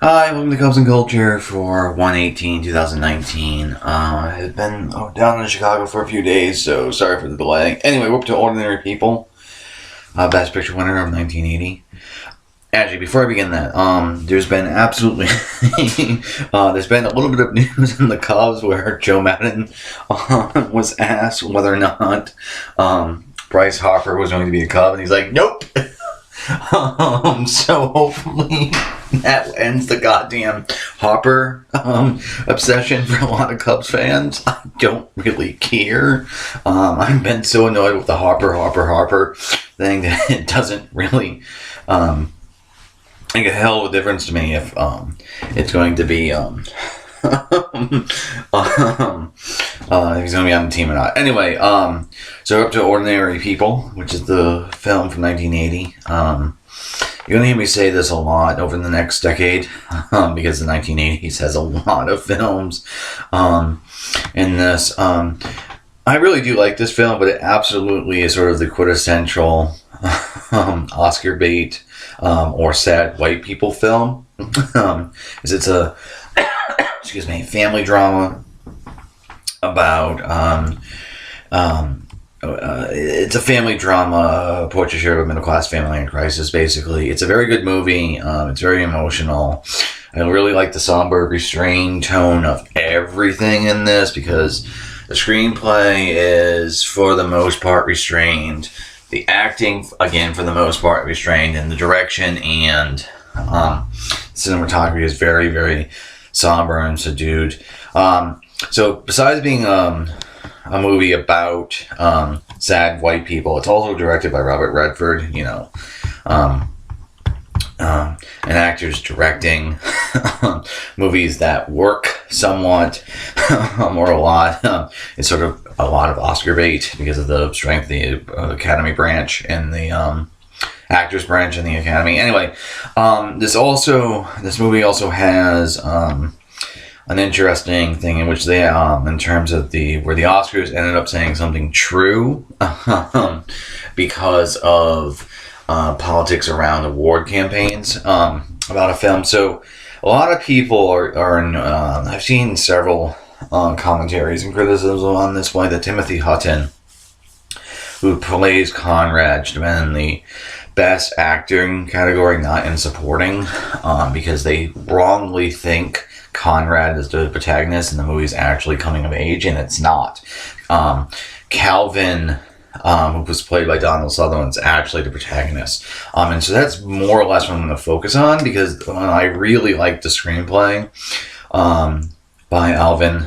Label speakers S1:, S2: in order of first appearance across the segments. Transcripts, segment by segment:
S1: Hi, welcome to Cubs and Culture for 1/18/2019. I've been down in Chicago for a few days, so sorry for the delay. Anyway, we're up to Ordinary People, Best Picture winner of 1980. Actually, before I begin that, there's been absolutely, there's been a little bit of news in the Cubs where Joe Madden was asked whether or not Bryce Harper was going to be a Cub, and he's like, nope. So hopefully that ends the goddamn Hopper obsession for a lot of Cubs fans. I don't really care. I've been so annoyed with the Harper thing that it doesn't really make a hell of a difference to me if it's going to be if he's going to be on the team or not. Anyway, so we're up to Ordinary People, which is the film from 1980. You're going to hear me say this a lot over the next decade because the 1980s has a lot of films in this. I really do like this film, but it absolutely is sort of the quintessential Oscar bait or sad white people film. It's a family drama about it's a family drama portraiture of a middle class family in crisis. Basically, it's a very good movie. It's very emotional. I really like the somber, restrained tone of everything in this because the screenplay is for the most part restrained. The acting, again, for the most part restrained, and the direction and cinematography is very, very somber and subdued. So besides being a movie about sad white people, it's also directed by Robert Redford. An actor's directing movies that work somewhat or a lot. It's sort of a lot of Oscar bait because of the strength of the Academy branch and the actors branch in the Academy. Anyway, this movie also has an interesting thing in which they, in terms of where the Oscars ended up saying something true because of politics around award campaigns about a film. So a lot of people are I've seen several commentaries and criticisms on this way that Timothy Hutton, who plays Conrad, should have been in the best acting category, not in supporting, because they wrongly think Conrad is the protagonist and the movie's actually coming of age, and it's not. Calvin, who was played by Donald Sutherland, is actually the protagonist. And so that's more or less what I'm going to focus on because I really like the screenplay by Alvin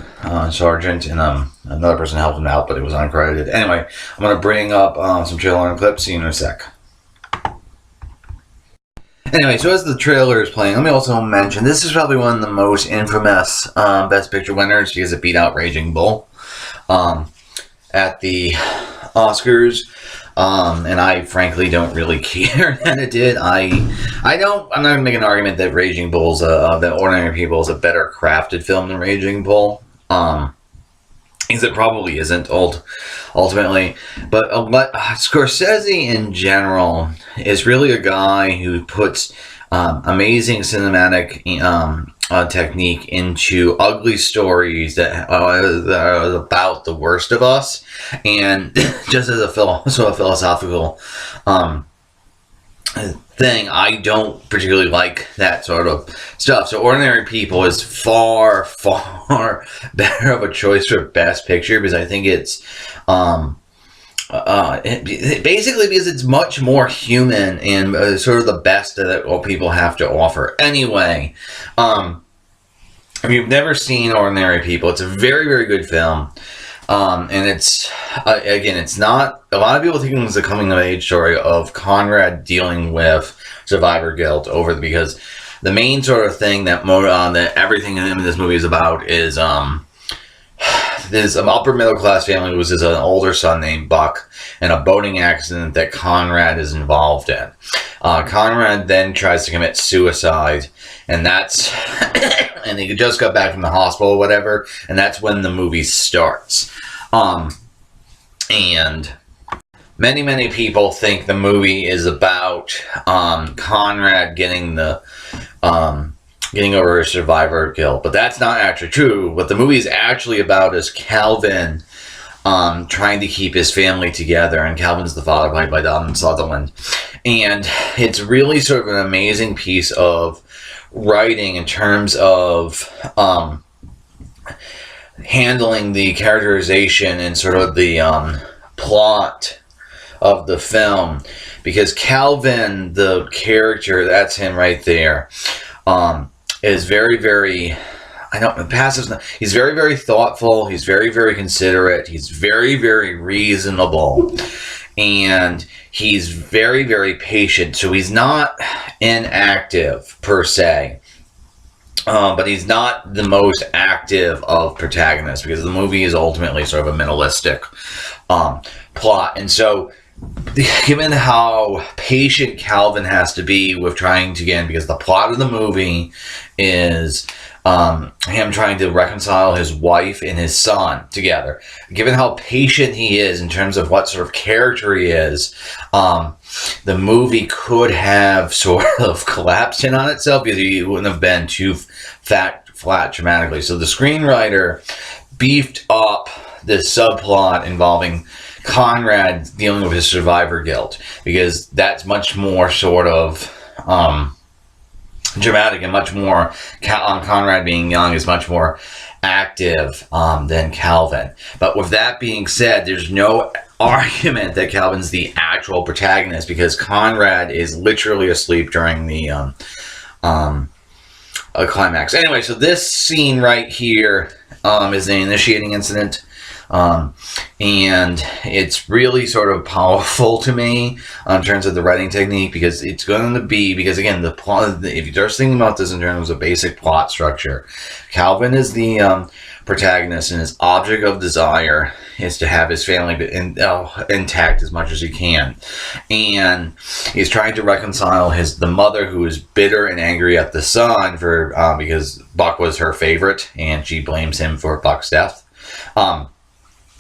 S1: Sargent, and another person helped him out, but it was uncredited. Anyway, I'm going to bring up some trailer and clips. See you in a sec. Anyway, so as the trailer is playing, let me also mention this is probably one of the most infamous Best Picture winners because it beat out Raging Bull at the Oscars, and I frankly don't really care that it did. I'm not going to make an argument that Raging Bull's that Ordinary People is a better crafted film than Raging Bull. Because it probably isn't ultimately, but Scorsese in general is really a guy who puts amazing cinematic technique into ugly stories that are about the worst of us, and just as a philosophical thing, I don't particularly like that sort of stuff. So Ordinary People is far, far better of a choice for Best Picture because I think it's basically because it's much more human and sort of the best that all people have to offer. Anyway, if you've never seen Ordinary People, it's a very, very good film. And it's, again, it's not, a lot of people think it's a coming of age story of Conrad dealing with survivor guilt because the main sort of thing that everything in this movie is about is this upper middle class family was an older son named Buck in a boating accident that Conrad is involved in. Conrad then tries to commit suicide, and that's and he just got back from the hospital or whatever, and that's when the movie starts. And many people think the movie is about Conrad getting the getting over her survivor guilt. But that's not actually true. What the movie is actually about is Calvin trying to keep his family together, and Calvin's the father, played by Donald Sutherland. And it's really sort of an amazing piece of writing in terms of handling the characterization and sort of the plot of the film, because Calvin, the character, that's him right there, is very, very, he's very, very thoughtful, he's very, very considerate, he's very, very reasonable, and he's very, very patient. So he's not inactive per se, but he's not the most active of protagonists, because the movie is ultimately sort of a minimalistic plot. And so, given how patient Calvin has to be with trying to, again, because the plot of the movie is him trying to reconcile his wife and his son together. Given how patient he is in terms of what sort of character he is, the movie could have sort of collapsed in on itself, because he wouldn't have been too flat dramatically. So the screenwriter beefed up this subplot involving Conrad dealing with his survivor guilt, because that's much more sort of dramatic, and much more, Conrad being young is much more active than Calvin. But with that being said, there's no argument that Calvin's the actual protagonist, because Conrad is literally asleep during the climax. Anyway, so this scene right here is the initiating incident. And it's really sort of powerful to me in terms of the writing technique, because it's going to be, because again, the plot, if you're just thinking about this in terms of basic plot structure, Calvin is the protagonist, and his object of desire is to have his family intact as much as he can. And he's trying to reconcile the mother, who is bitter and angry at the son for because Buck was her favorite, and she blames him for Buck's death.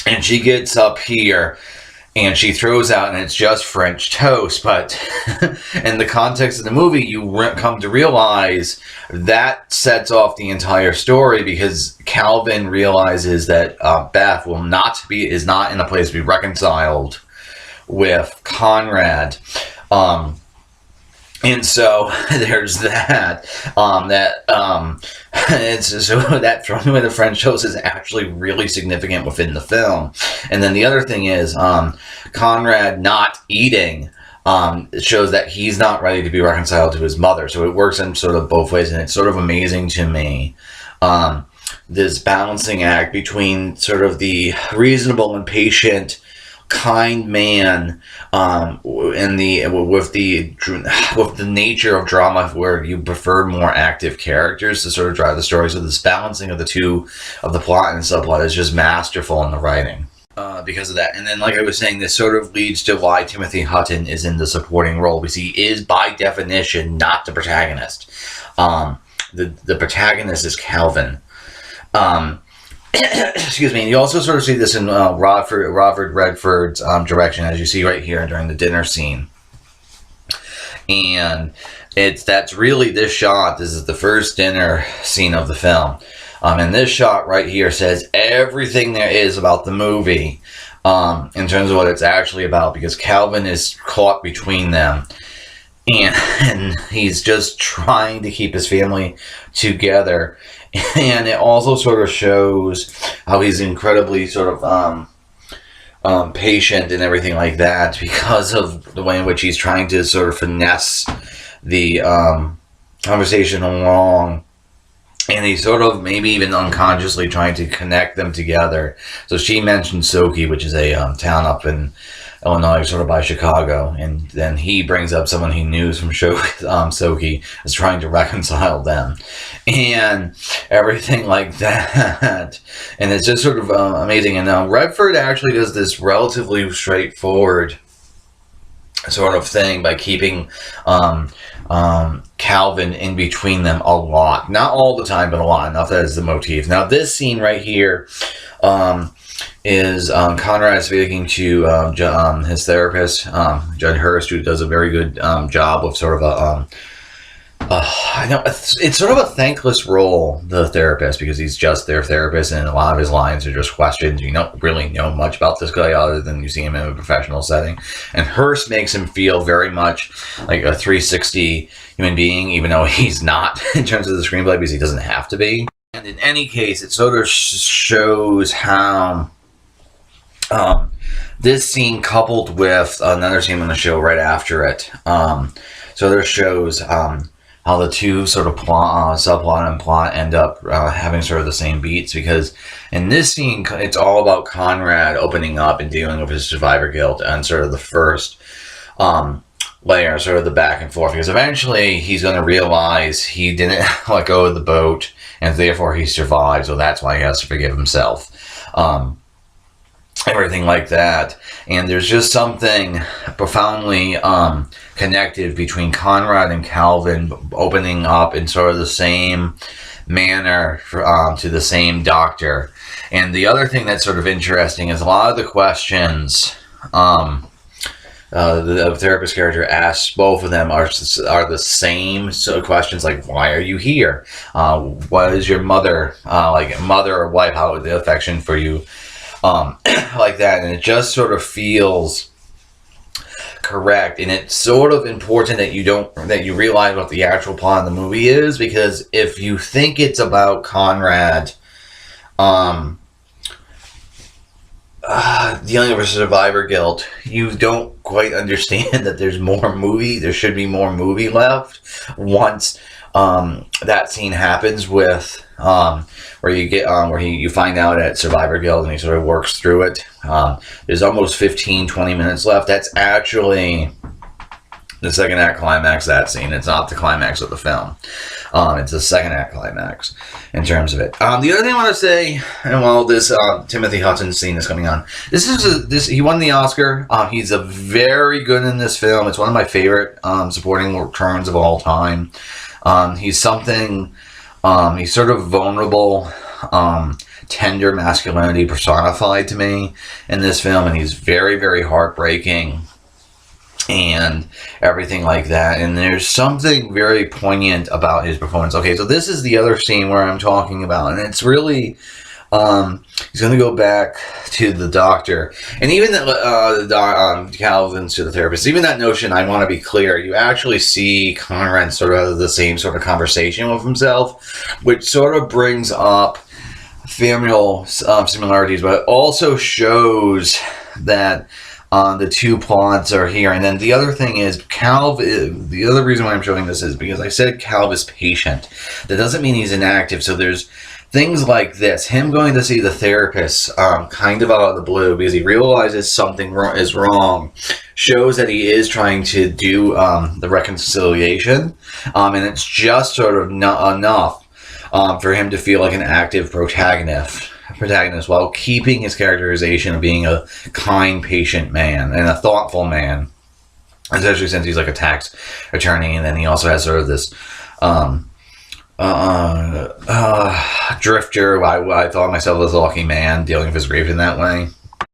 S1: And she gets up here and she throws out, and it's just French toast. But in the context of the movie, you come to realize that sets off the entire story, because Calvin realizes that Beth is not in a place to be reconciled with Conrad. And so there's that. It's so that throwing away the French toast is actually really significant within the film. And then the other thing is Conrad not eating. It shows that he's not ready to be reconciled to his mother. So it works in sort of both ways, and it's sort of amazing to me. This balancing act between sort of the reasonable and patient, kind man, and with the nature of drama where you prefer more active characters to sort of drive the story. So this balancing of the two, of the plot and subplot, is just masterful in the writing because of that. And then, like I was saying, this sort of leads to why Timothy Hutton is in the supporting role, because he is by definition not the protagonist. The protagonist is Calvin. Excuse me. And you also sort of see this in Robert Redford's direction, as you see right here during the dinner scene. And that's really this shot. This is the first dinner scene of the film. And this shot right here says everything there is about the movie in terms of what it's actually about, because Calvin is caught between them. And he's just trying to keep his family together. And it also sort of shows how he's incredibly sort of patient and everything like that, because of the way in which he's trying to sort of finesse the conversation along. And he's sort of maybe even unconsciously trying to connect them together. So she mentioned Skokie, which is a town up in Illinois, sort of by Chicago, and then he brings up someone he knew from Skokie as trying to reconcile them, and everything like that. And it's just sort of amazing. And Redford actually does this relatively straightforward sort of thing by keeping Calvin in between them a lot. Not all the time, but a lot. Enough that is the motif. Now, this scene right here is Conrad speaking to his therapist, Judd Hurst, who does a very good job of sort of I know it's sort of a thankless role, the therapist, because he's just their therapist, and a lot of his lines are just questions. You don't really know much about this guy other than you see him in a professional setting. And Hearst makes him feel very much like a 360 human being, even though he's not in terms of the screenplay, because he doesn't have to be. And in any case, it sort of shows how this scene, coupled with another scene on the show right after it, sort of shows how the two sort of subplot and plot end up having sort of the same beats, because in this scene it's all about Conrad opening up and dealing with his survivor guilt and sort of the first layer, sort of the back and forth, because eventually he's going to realize he didn't let go of the boat and therefore he survived, so that's why he has to forgive himself. Everything like that. And there's just something profoundly connected between Conrad and Calvin opening up in sort of the same manner to the same doctor. And the other thing that's sort of interesting is a lot of the questions the therapist character asks both of them are the same sort of questions, like, why are you here? What is your mother, like mother or wife, how is the affection for you? Like that, and it just sort of feels correct, and it's sort of important that you realize what the actual plot of the movie is, because if you think it's about Conrad dealing with survivor guilt, you don't quite understand that there should be more movie left once that scene happens with where you get where you find out at survivor guilt and he sort of works through it. There's almost 15-20 minutes left. That's actually the second act climax, that scene. It's not the climax of the film. It's the second act climax in terms of it. The other thing I want to say, and while this Timothy Hutton scene is coming on, he won the Oscar. He's a very good in this film. It's one of my favorite supporting turns of all time. He's something. He's sort of vulnerable, tender masculinity personified to me in this film, and he's very, very heartbreaking and everything like that. And there's something very poignant about his performance. Okay, so this is the other scene where I'm talking about, and it's really he's going to go back to the doctor, and even Calvin's to the therapist. Even that notion, I want to be clear, you actually see Conrad sort of the same sort of conversation with himself, which sort of brings up familial similarities, but it also shows that the two plots are here. And then the other thing is, the other reason why I'm showing this is because I said Calv is patient. That doesn't mean he's inactive. So there's things like this. Him going to see the therapist kind of out of the blue because he realizes something is wrong shows that he is trying to do the reconciliation. And it's just sort of not enough for him to feel like an active protagonist while keeping his characterization of being a kind, patient man and a thoughtful man, especially since he's like a tax attorney, and then he also has sort of this drifter. I thought myself as a lucky man dealing with his grief in that way,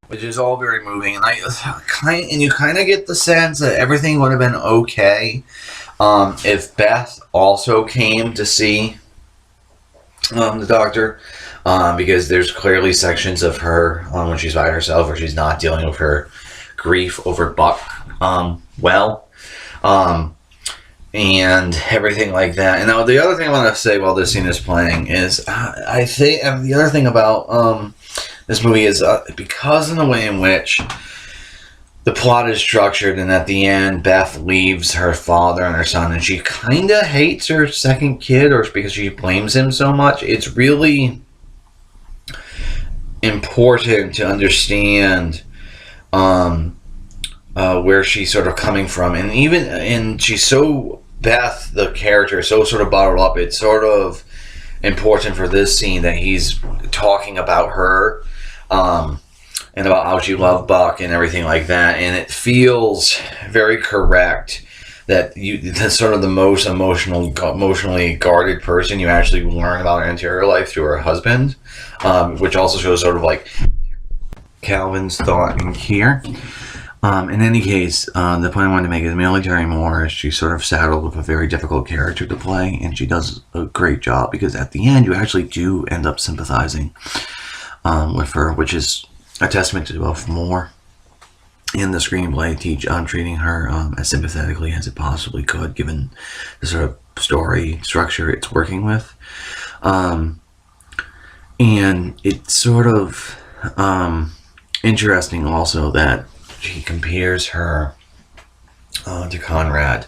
S1: which is all very moving. And you kind of get the sense that everything would have been okay if Beth also came to see the doctor. Because there's clearly sections of her when she's by herself where she's not dealing with her grief over Buck and everything like that. And now the other thing I want to say while this scene is playing is I think the other thing about this movie is because of the way in which the plot is structured, and at the end Beth leaves her father and her son, and she kind of hates her second kid, or because she blames him so much. It's really important to understand where she's sort of coming from, and she's so, Beth the character is so sort of bottled up. It's sort of important for this scene that he's talking about her and about how she loved Buck and everything like that, and it feels very correct that that's sort of the most emotionally guarded person you actually learn about her interior life through her husband, which also shows sort of like Calvin's thought in here. In any case, the point I wanted to make is Millie Terry Moore, she's sort of saddled with a very difficult character to play, and she does a great job because at the end you actually do end up sympathizing with her, which is a testament to both Moore in the screenplay treating her as sympathetically as it possibly could, given the sort of story structure it's working with. And it's sort of interesting also that she compares her to Conrad,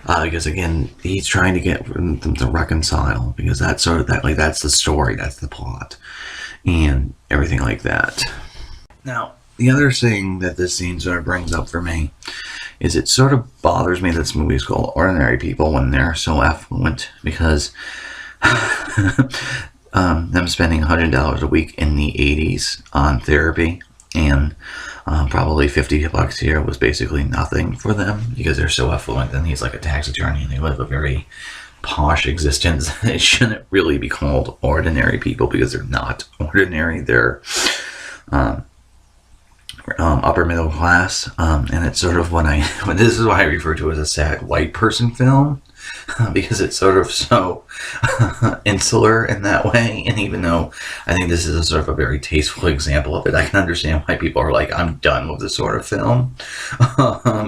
S1: because again he's trying to get them to reconcile, because that's sort of that's the story, that's the plot, and everything like that. Now, the other thing that this scene sort of brings up for me is it sort of bothers me that this movie is called Ordinary People when they're so affluent, because them spending $100 a week in the 80s on therapy and probably $50 here was basically nothing for them because they're so affluent, and he's like a tax attorney and they live a very posh existence. It shouldn't really be called ordinary people because they're not ordinary. They're upper middle class, and it's sort of this is what I refer to as a sad white person film, because it's sort of so insular in that way. And even though I think this is a sort of a very tasteful example of it, I can understand why people are like, I'm done with this sort of film,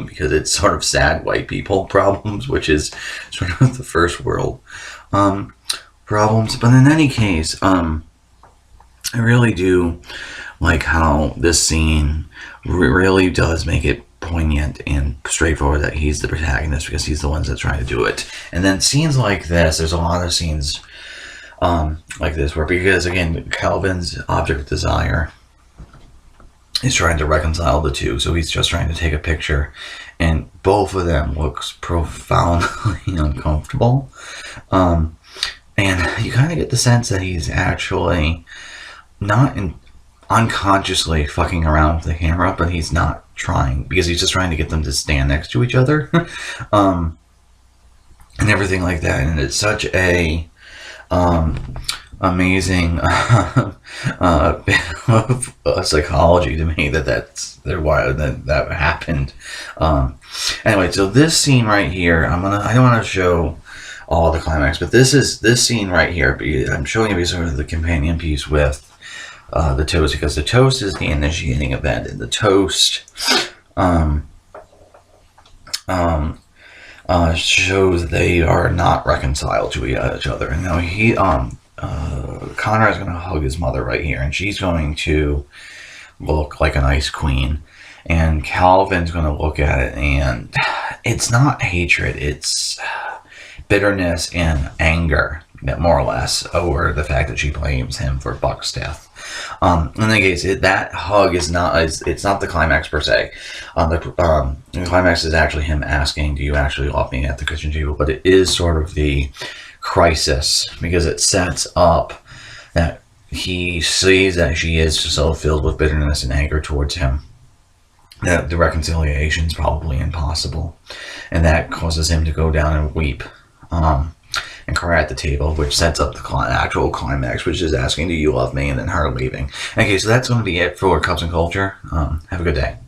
S1: because it's sort of sad white people problems, which is sort of the first world problems. But in any case, I really do like how this scene really does make it poignant and straightforward that he's the protagonist, because he's the one that's trying to do it. And then scenes like this, there's a lot of scenes like this where, because again, Calvin's object of desire is trying to reconcile the two, so he's just trying to take a picture, and both of them looks profoundly uncomfortable, and you kind of get the sense that he's actually not unconsciously fucking around with the camera, but he's not trying, because he's just trying to get them to stand next to each other, and everything like that. And it's such a amazing bit of psychology to me that's why that happened. Anyway, so this scene right here, I don't want to show all the climax, but this scene right here, I'm showing you sort of the companion piece with the toast, because the toast is the initiating event, and the toast shows they are not reconciled to each other. And now Conrad's going to hug his mother right here, and she's going to look like an ice queen, and Calvin's going to look at it, and it's not hatred, it's bitterness and anger, more or less, over the fact that she blames him for Buck's death. In any case, that hug is not the climax per se. The climax is actually him asking, do you actually love me, at the kitchen table, but it is sort of the crisis, because it sets up that he sees that she is so filled with bitterness and anger towards him that the reconciliation is probably impossible, and that causes him to go down and weep and cry at the table, which sets up the actual climax, which is asking, do you love me, and then her leaving. Okay, so that's going to be it for Cups and Culture. Have a good day.